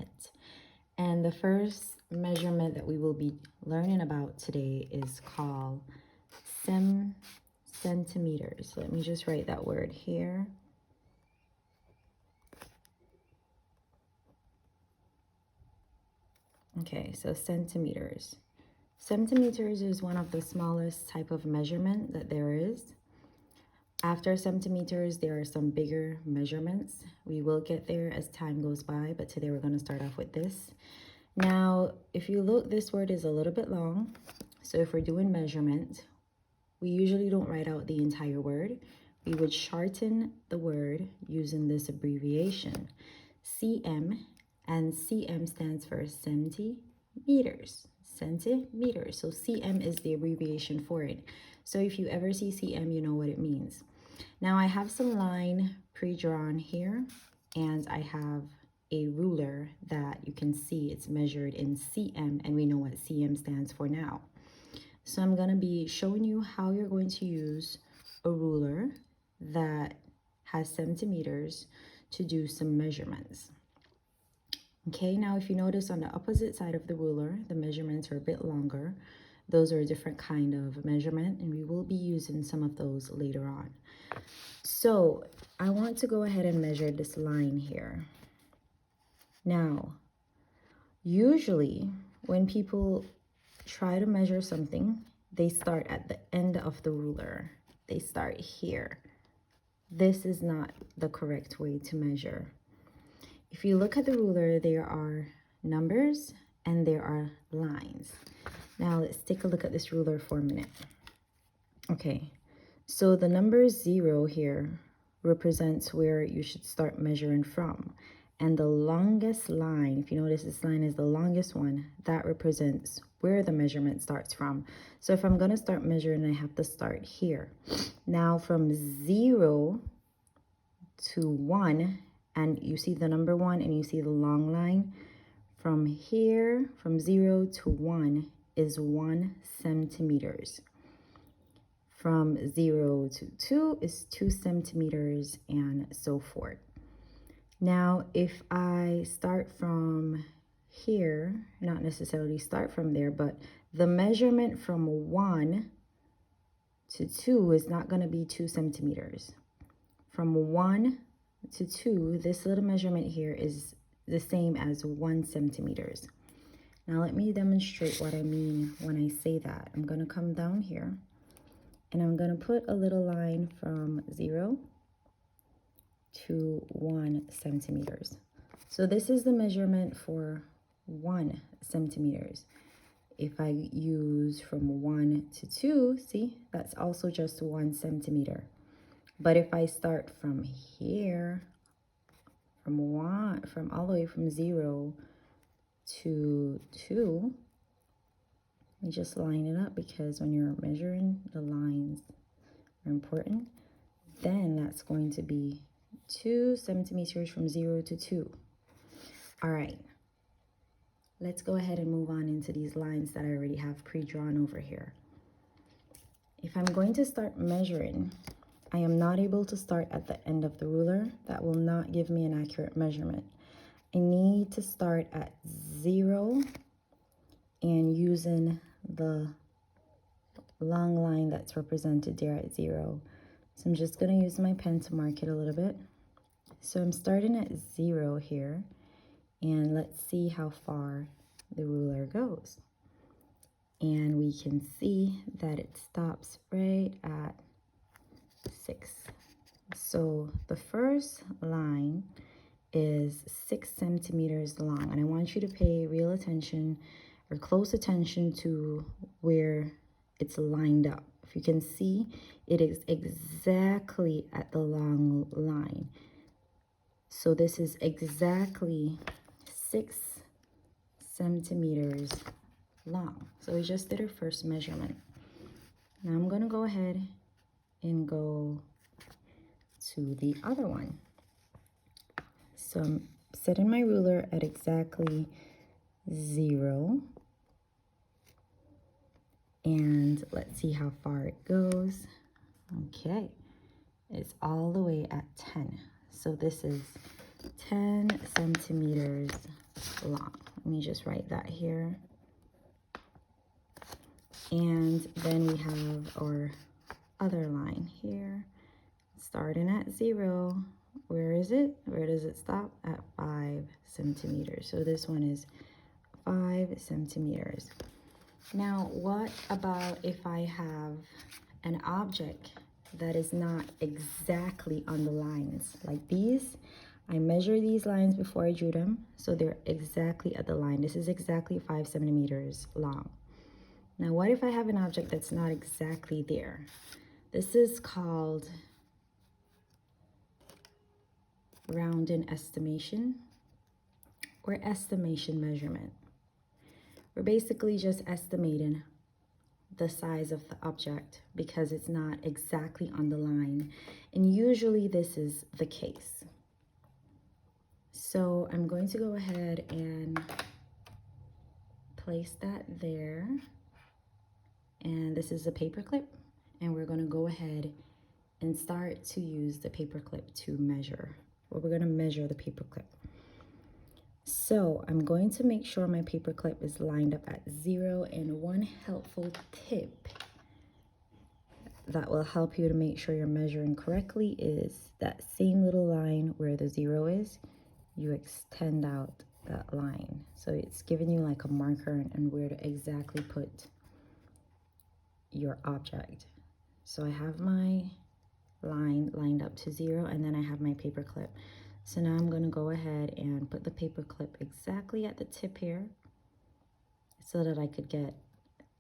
measurement. And the first measurement that we will be learning about today is called centimeters. Let me just write that word here. Okay, so centimeters. Centimeters is one of the smallest type of measurement that there is. After centimeters, there are some bigger measurements. We will get there as time goes by, but today we're going to start off with this. Now, if you look, this word is a little bit long. So if we're doing measurement, we usually don't write out the entire word. We would shorten the word using this abbreviation, cm, and cm stands for centimeters. Centimeters. So cm is the abbreviation for it. So if you ever see cm, you know what it means. Now I have some line pre-drawn here, and I have a ruler that you can see it's measured in cm, and we know what cm stands for now. So I'm going to be showing you how you're going to use a ruler that has centimeters to do some measurements. Okay, now if you notice on the opposite side of the ruler, the measurements are a bit longer. Those are a different kind of measurement, and we will be using some of those later on. So I want to go ahead and measure this line here. Now, usually when people try to measure something, they start at the end of the ruler. They start here. This is not the correct way to measure. If you look at the ruler, there are numbers and there are lines. Now let's take a look at this ruler for a minute. Okay, so the number 0 here represents where you should start measuring from. And the longest line, if you notice this line is the longest one, that represents where the measurement starts from. So if I'm going to start measuring, I have to start here. Now from 0 to 1, and you see the number 1 and you see the long line, from here, from 0 to 1 is 1 centimeters. From 0 to 2 is 2 centimeters, and so forth. Now, if I start from here, not necessarily start from there, but the measurement from 1 to 2 is not going to be 2 centimeters. From 1 to 2, this little measurement here is the same as 1 centimeters. Now, let me demonstrate what I mean when I say that. I'm going to come down here, and I'm going to put a little line from 0 to 1 centimeters. So this is the measurement for 1 centimeters. If I use from 1 to 2, see, that's also just 1 centimeter. But if I start from here, from all the way from 0 to 2, let me just line it up, because when you're measuring, the lines are important. Then that's going to be 2 centimeters from 0 to 2. All right, let's go ahead and move on into these lines that I already have pre-drawn over here. If I'm going to start measuring, I am not able to start at the end of the ruler. That will not give me an accurate measurement. I need to start at 0 and using the long line that's represented there at 0. So I'm just going to use my pen to mark it a little bit. So I'm starting at 0 here, and let's see how far the ruler goes. And we can see that it stops right at 6. So the first line is 6 centimeters long, and I want you to pay real attention or close attention to where it's lined up. If you can see, it is exactly at the long line. So this is exactly 6 centimeters long. So we just did our first measurement. Now I'm going to go ahead and go to the other one. So I'm setting my ruler at exactly 0. And let's see how far it goes. Okay, it's all the way at 10. So this is 10 centimeters long. Let me just write that here. And then we have our other line here, starting at 0. Where is it? Where does it stop? At 5 centimeters. So this one is 5 centimeters. Now, what about if I have an object that is not exactly on the lines? Like these, I measure these lines before I drew them, so they're exactly at the line. This is exactly 5 centimeters long. Now, what if I have an object that's not exactly there? This is called rounding estimation or estimation measurement. We're basically just estimating the size of the object because it's not exactly on the line. And usually this is the case. So I'm going to go ahead and place that there. And this is a paper clip. And we're going to go ahead and start to use the paper clip to measure. Well, we're going to measure the paper clip. So I'm going to make sure my paper clip is lined up at 0. And one helpful tip that will help you to make sure you're measuring correctly is that same little line where the 0 is, you extend out that line. So it's giving you like a marker and where to exactly put your object. So I have my line lined up to 0, and then I have my paper clip. So now I'm going to go ahead and put the paper clip exactly at the tip here so that I could get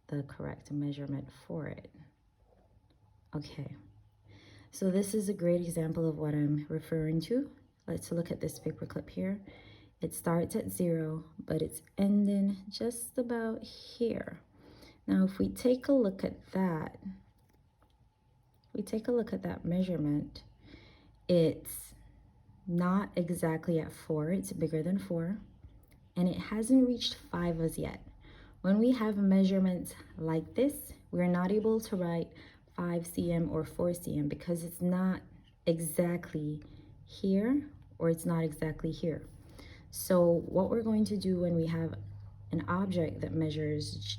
the correct measurement for it. Okay, so this is a great example of what I'm referring to. Let's look at this paper clip here. It starts at 0, but it's ending just about here. Now, if we take a look at that, measurement, it's not exactly at 4, it's bigger than 4, and it hasn't reached 5 as yet. When we have measurements like this, we're not able to write 5 cm or 4 cm because it's not exactly here or it's not exactly here. So what we're going to do when we have an object that measures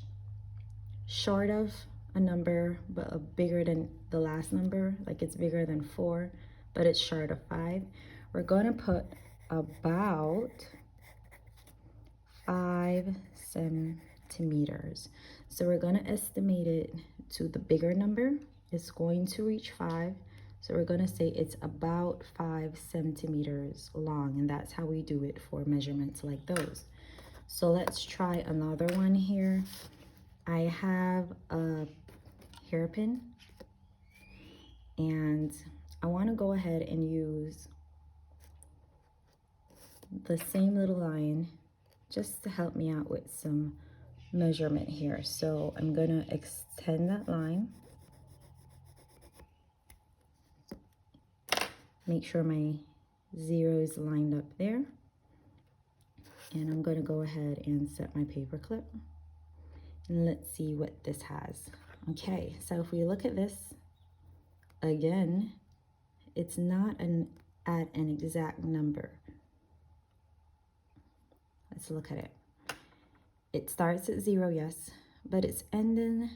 short of a number but bigger than the last number, like it's bigger than 4 but it's short of 5, we're going to put about 5 centimeters. So we're going to estimate it to the bigger number. It's going to reach 5. So we're going to say it's about 5 centimeters long. And that's how we do it for measurements like those. So let's try another one here. I have a hairpin. And I want to go ahead and use the same little line just to help me out with some measurement here. So I'm going to extend that line. Make sure my 0 is lined up there. And I'm going to go ahead and set my paper clip. And let's see what this has. Okay, so if we look at this, again, it's not at an exact number. Let's look at it. It starts at 0, yes, but it's ending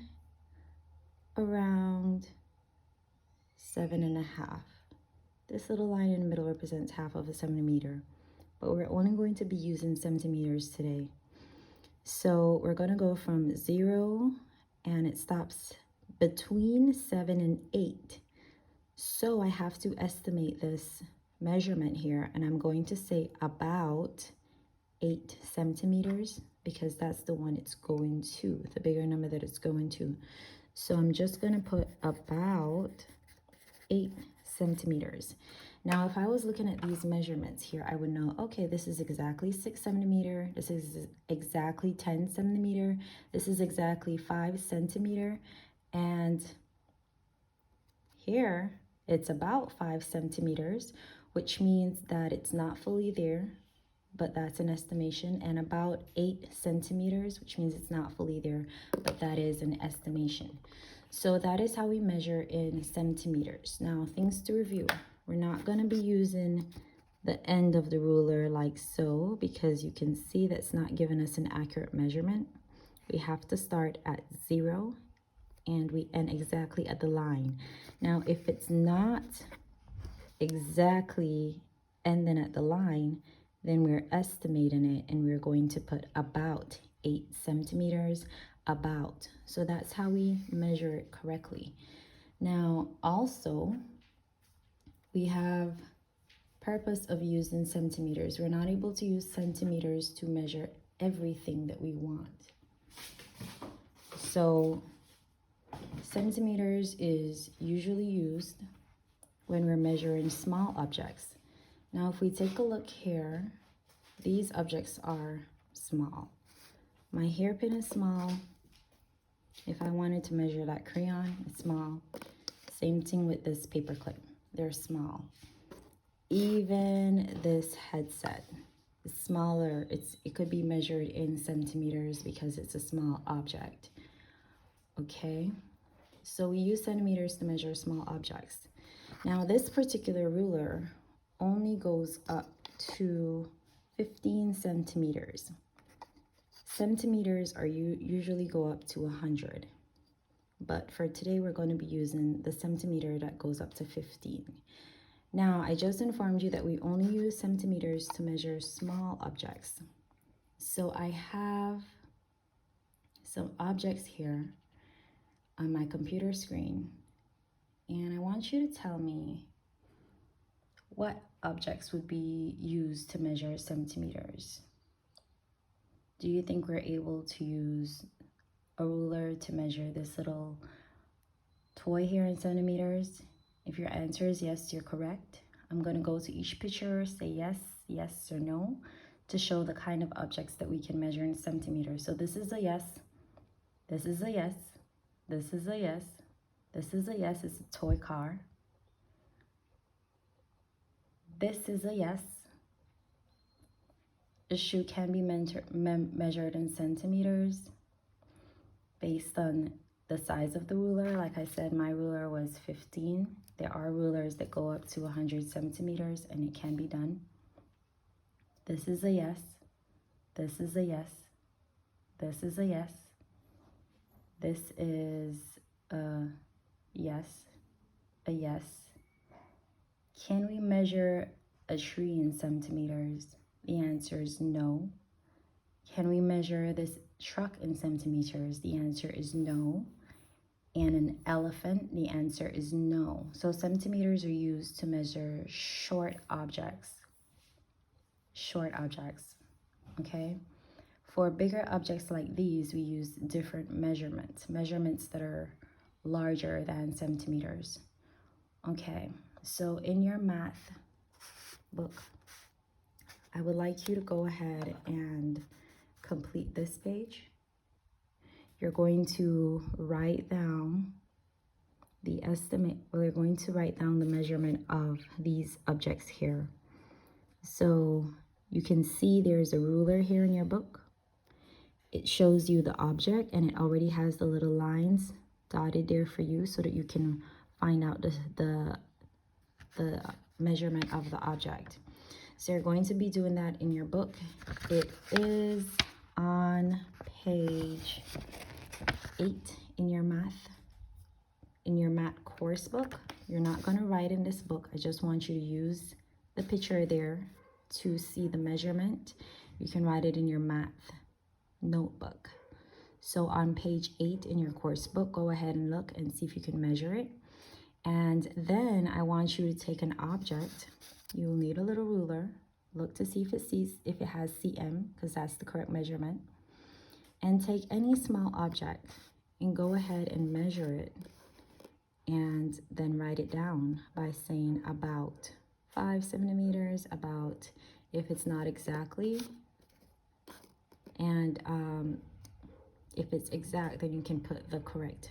around 7.5. This little line in the middle represents half of a centimeter, but we're only going to be using centimeters today. So we're going to go from 0 and it stops between 7 and 8. So I have to estimate this measurement here, and I'm going to say about 8 centimeters because that's the one it's going to, the bigger number that it's going to. So I'm just going to put about 8 centimeters. Now, if I was looking at these measurements here, I would know, okay, this is exactly 6 centimeter. This is exactly 10 centimeter. This is exactly 5 centimeter. And here it's about 5 centimeters, which means that it's not fully there, but that's an estimation, and about 8 centimeters, which means it's not fully there, but that is an estimation. So that is how we measure in centimeters. Now, things to review. We're not going to be using the end of the ruler like so, because you can see that's not giving us an accurate measurement. We have to start at 0 and we end exactly at the line. Now, if it's not exactly ending at the line, then we're estimating it and we're going to put about 8 centimeters, about. So that's how we measure it correctly. Now, also, we have purpose of using centimeters. We're not able to use centimeters to measure everything that we want. So centimeters is usually used when we're measuring small objects. Now, if we take a look here, these objects are small. My hairpin is small. If I wanted to measure that crayon, it's small. Same thing with this paper clip. They're small. Even this headset is smaller. It could be measured in centimeters because it's a small object. Okay, so we use centimeters to measure small objects. Now, this particular ruler only goes up to 15 centimeters. Centimeters are usually go up to 100. But for today, we're going to be using the centimeter that goes up to 15. Now, I just informed you that we only use centimeters to measure small objects. So I have some objects here on my computer screen, and I want you to tell me what objects would be used to measure centimeters. Do you think we're able to use a ruler to measure this little toy here in centimeters? If your answer is yes, you're correct. I'm going to go to each picture, say yes, yes or no, to show the kind of objects that we can measure in centimeters. So this is a yes, this is a yes, this is a yes, this is a yes, it's a toy car. This is a yes. A shoe can be measured in centimeters based on the size of the ruler. Like I said, my ruler was 15. There are rulers that go up to 100 centimeters, and it can be done. This is a yes. This is a yes. This is a yes. This is a yes. A yes. Can we measure a tree in centimeters? The answer is no. Can we measure this truck in centimeters? The answer is no. And an elephant? The answer is no. So centimeters are used to measure short objects. Short objects, okay? For bigger objects like these, we use different measurements. Measurements that are larger than centimeters. Okay, so in your math book, I would like you to go ahead and complete this page. You're going to write down the estimate, or you're going to write down the measurement of these objects here. So you can see there's a ruler here in your book. It shows you the object, and it already has the little lines dotted there for you so that you can find out the measurement of the object. So you're going to be doing that in your book. It is on page 8 in your math course book. You're not going to write in this book. I just want you to use the picture there to see the measurement. You can write it in your math notebook. So on page 8 in your course book, go ahead and look and see if you can measure it. And then I want you to take an object. You'll need a little ruler. Look to see if it has cm, because that's the correct measurement. And take any small object and go ahead and measure it, and then write it down by saying about 5 centimeters, about, if it's not exactly, and if it's exact, then you can put the correct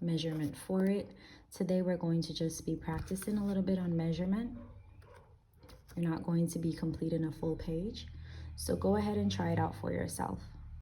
measurement for it. Today we're going to just be practicing a little bit on measurement. You're not going to be completing a full page, so go ahead and try it out for yourself.